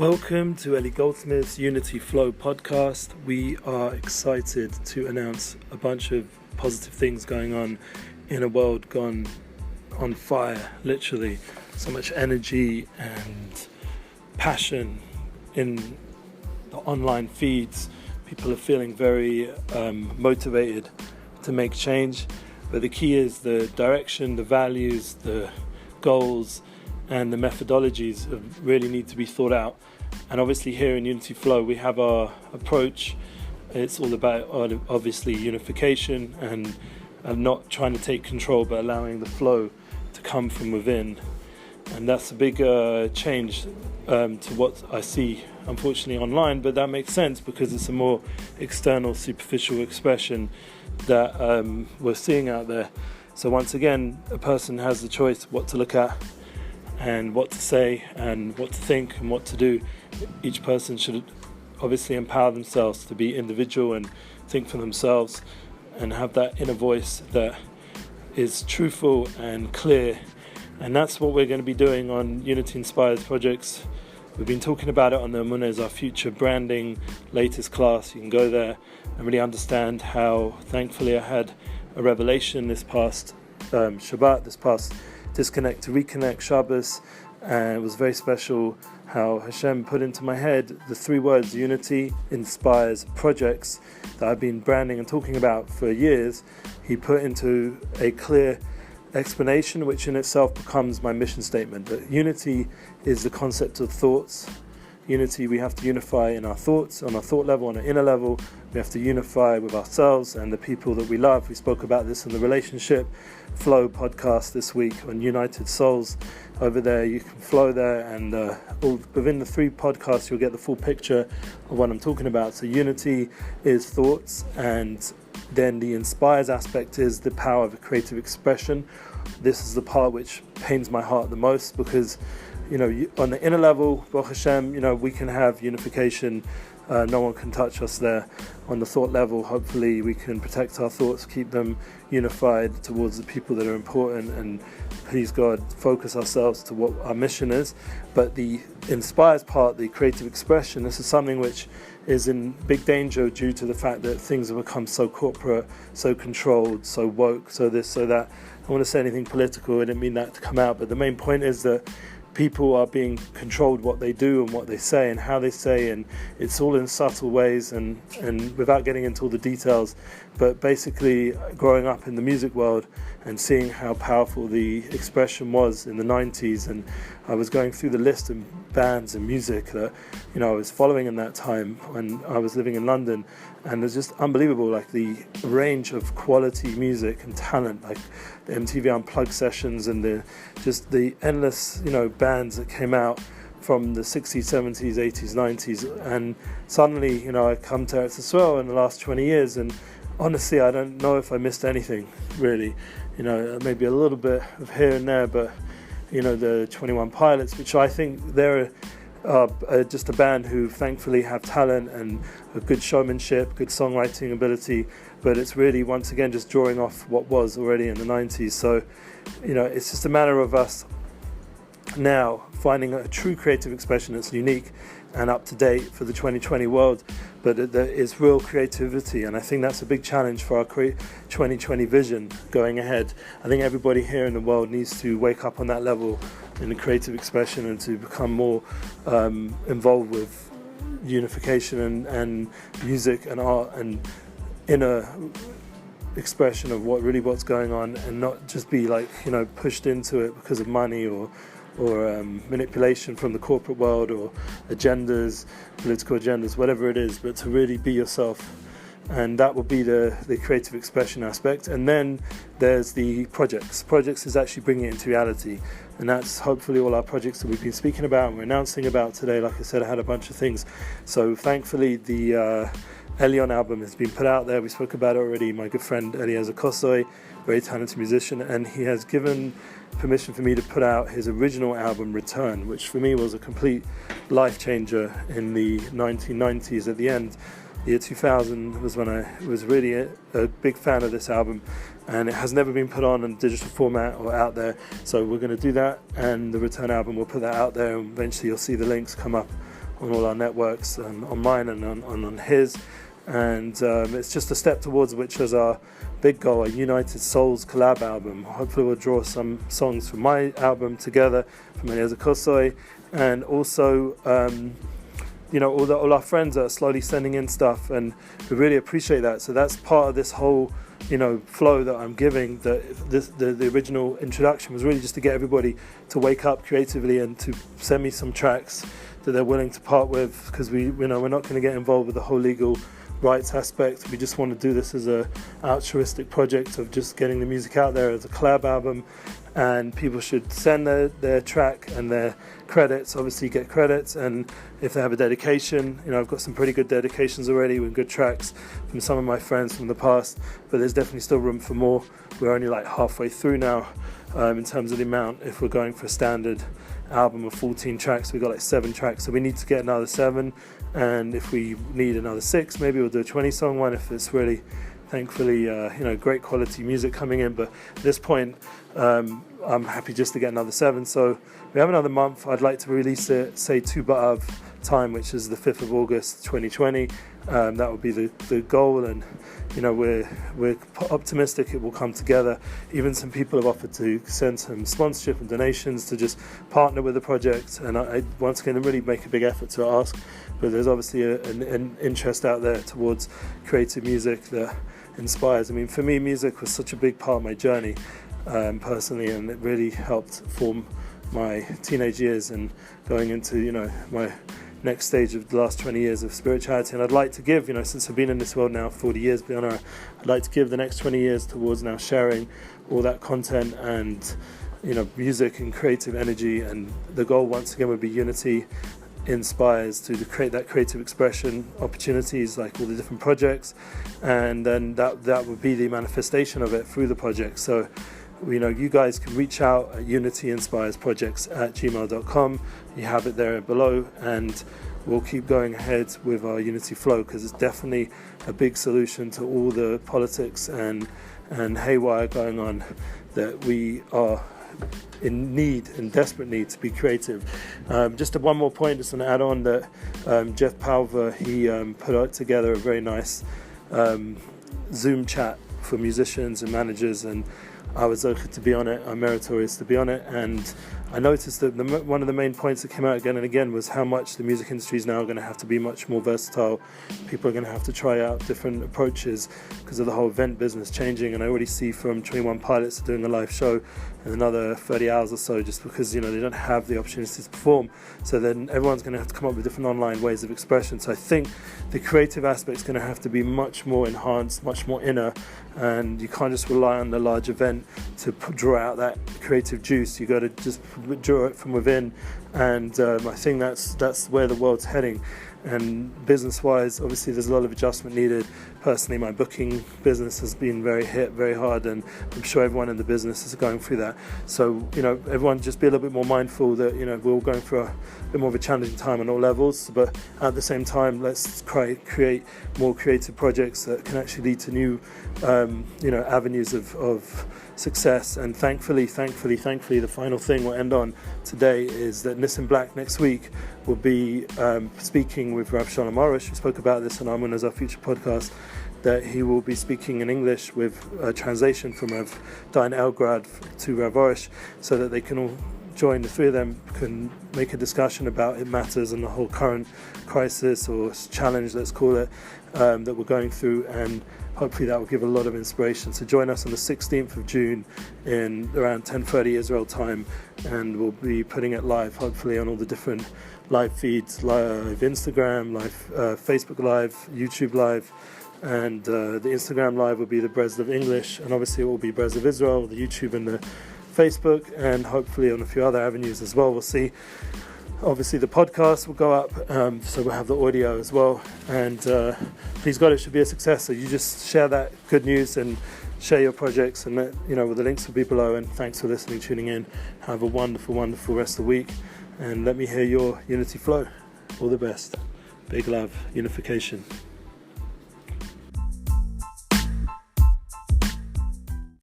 Welcome to Ellie Goldsmith's Unity Flow podcast. We are excited to announce a bunch of positive things going on in a world gone on fire, literally. So much energy and passion in the online feeds. People are feeling very motivated to make change. But the key is the direction, the values, the goals, and the methodologies really need to be thought out. And obviously here in Unity Flow we have our approach. It's all about obviously unification and not trying to take control but allowing the flow to come from within. And that's a big change to what I see unfortunately online, but that makes sense because it's a more external, superficial expression that we're seeing out there. So once again, a person has the choice what to look at and what to say and what to think and what to do. Each person should obviously empower themselves to be individual and think for themselves and have that inner voice that is truthful and clear. And that's what we're going to be doing on Unity Inspired projects. We've been talking about it on the Amunah as our future branding latest class. You can go there and really understand how thankfully I had a revelation this past Shabbat, this past Disconnect to Reconnect Shabbos, and it was very special how Hashem put into my head the three words Unity Inspires Projects that I've been branding and talking about for years. He put into a clear explanation which in itself becomes my mission statement. That unity is the concept of thoughts. Unity, we have to unify in our thoughts, on our thought level, on an inner level. We have to unify with ourselves and the people that we love. We spoke about this in the Relationship Flow podcast this week on United Souls. Over there, you can flow there, and within the three podcasts, you'll get the full picture of what I'm talking about. So unity is thoughts, and then the inspires aspect is the power of creative expression. This is the part which pains my heart the most because on the inner level, Baruch Hashem, we can have unification. No one can touch us there. On the thought level, hopefully we can protect our thoughts, keep them unified towards the people that are important, and please God, focus ourselves to what our mission is. But the inspires part, the creative expression, this is something which is in big danger due to the fact that things have become so corporate, so controlled, so woke, so this, so that. I don't want to say anything political, I didn't mean that to come out, but the main point is that people are being controlled what they do and what they say and how they say, and it's all in subtle ways and without getting into all the details. But basically growing up in the music world and seeing how powerful the expression was in the 90s, and I was going through the list of bands and music that I was following in that time when I was living in London, and it's just unbelievable, like the range of quality music and talent, like the MTV Unplugged sessions and the endless bands that came out from the 60s, 70s, 80s, 90s, and suddenly I come to Eretz Yisrael in the last 20 years, and honestly I don't know if I missed anything really. Maybe a little bit of here and there, but the 21 Pilots, which I think they're just a band who thankfully have talent and a good showmanship, good songwriting ability, but it's really once again just drawing off what was already in the 90s. So it's just a matter of us now finding a true creative expression that's unique and up to date for the 2020 world, but there is real creativity, and I think that's a big challenge for our 2020 vision going ahead. I think everybody here in the world needs to wake up on that level in the creative expression and to become more involved with unification and music and art and inner expression of what's going on, and not just be pushed into it because of money or manipulation from the corporate world or agendas, political agendas, whatever it is, but to really be yourself. And that will be the creative expression aspect. And then there's the projects. Projects is actually bringing it into reality. And that's hopefully all our projects that we've been speaking about and we're announcing about today. Like I said, I had a bunch of things. So thankfully the Elion album has been put out there. We spoke about it already. My good friend Eliezer Kosoy, very talented musician, and he has given permission for me to put out his original album Return, which for me was a complete life changer in the 1990s. At the end, the year 2000 was when I was really a big fan of this album, and it has never been put on in digital format or out there. So we're going to do that, and the Return album, we'll put that out there, and eventually you'll see the links come up on all our networks, on mine and on his. And it's just a step towards which is our big goal, a United Souls collab album. Hopefully we'll draw some songs from my album together, from Elieza Kosoi, and also all our friends are slowly sending in stuff, and we really appreciate that. So that's part of this whole flow that I'm giving. The original introduction was really just to get everybody to wake up creatively and to send me some tracks that they're willing to part with, because we're not going to get involved with the whole legal rights aspect. We just want to do this as a altruistic project of just getting the music out there as a collab album, and people should send their track and their credits. Obviously get credits, and if they have a dedication, I've got some pretty good dedications already with good tracks from some of my friends from the past, but there's definitely still room for more. We're only like halfway through now in terms of the amount. If we're going for a standard album of 14 tracks, we've got like 7 tracks, so we need to get another 7, and if we need another 6, maybe we'll do a 20 song one if it's really, thankfully, great quality music coming in. But at this point, I'm happy just to get another 7. So we have another month. I'd like to release it, say, 2 Ba'av time, which is the 5th of August 2020. That would be the goal, and we're optimistic it will come together. Even some people have offered to send some sponsorship and donations to just partner with the project, and I once again really make a big effort to ask, but there's obviously an interest out there towards creative music that inspires. I mean, for me, music was such a big part of my journey personally, and it really helped form my teenage years and going into my next stage of the last 20 years of spirituality. And I'd like to give, since I've been in this world now 40 years, I'd like to give the next 20 years towards now sharing all that content and music and creative energy. And the goal once again would be unity inspires, to create that creative expression opportunities, like all the different projects, and then that would be the manifestation of it through the project. So you guys can reach out at unityinspiresprojects@gmail.com. You have it there below, and we'll keep going ahead with our Unity Flow, because it's definitely a big solution to all the politics and haywire going on, that we are in desperate need to be creative. Just one more point, just want to add on that Jeff Palver, he put out together a very nice Zoom chat for musicians and managers, and I was lucky to be on it. I'm meritorious to be on it, and I noticed that one of the main points that came out again and again was how much the music industry is now going to have to be much more versatile. People are going to have to try out different approaches because of the whole event business changing, and I already see from 21 Pilots doing a live show in another 30 hours or so, just because they don't have the opportunity to perform. So then everyone's going to have to come up with different online ways of expression. So I think the creative aspect is going to have to be much more enhanced, much more inner, and you can't just rely on the large event to draw out that creative juice. You got to just draw it from within, and I think that's where the world's heading. And business-wise, obviously there's a lot of adjustment needed. Personally, my booking business has been very hard, and I'm sure everyone in the business is going through that. So everyone just be a little bit more mindful that we're all going through a bit more of a challenging time on all levels, but at the same time, let's create more creative projects that can actually lead to new avenues of success. And thankfully, the final thing we'll end on today is that Nissim Black next week will be speaking with Rav Shalom Arush. We spoke about this on Amun as our future podcast, that he will be speaking in English with a translation from Rav Dain Elgrad to Rav Arush, so that they can all join, the three of them can make a discussion about It Matters and the whole current crisis or challenge, let's call it, that we're going through, and hopefully that will give a lot of inspiration. So join us on the 16th of June in around 10:30 Israel time, and we'll be putting it live, hopefully, on all the different live feeds, live Instagram, live Facebook Live, YouTube Live, and the Instagram Live will be the Breslov English, and obviously it will be Breslov Israel, the YouTube and the Facebook, and hopefully on a few other avenues as well. We'll see. Obviously the podcast will go up, so we'll have the audio as well, and please God, it should be a success. So you just share that good news and share your projects, and the links will be below. And thanks for listening, tuning in. Have a wonderful rest of the week, and let me hear your Unity Flow. All the best. Big love. Unification.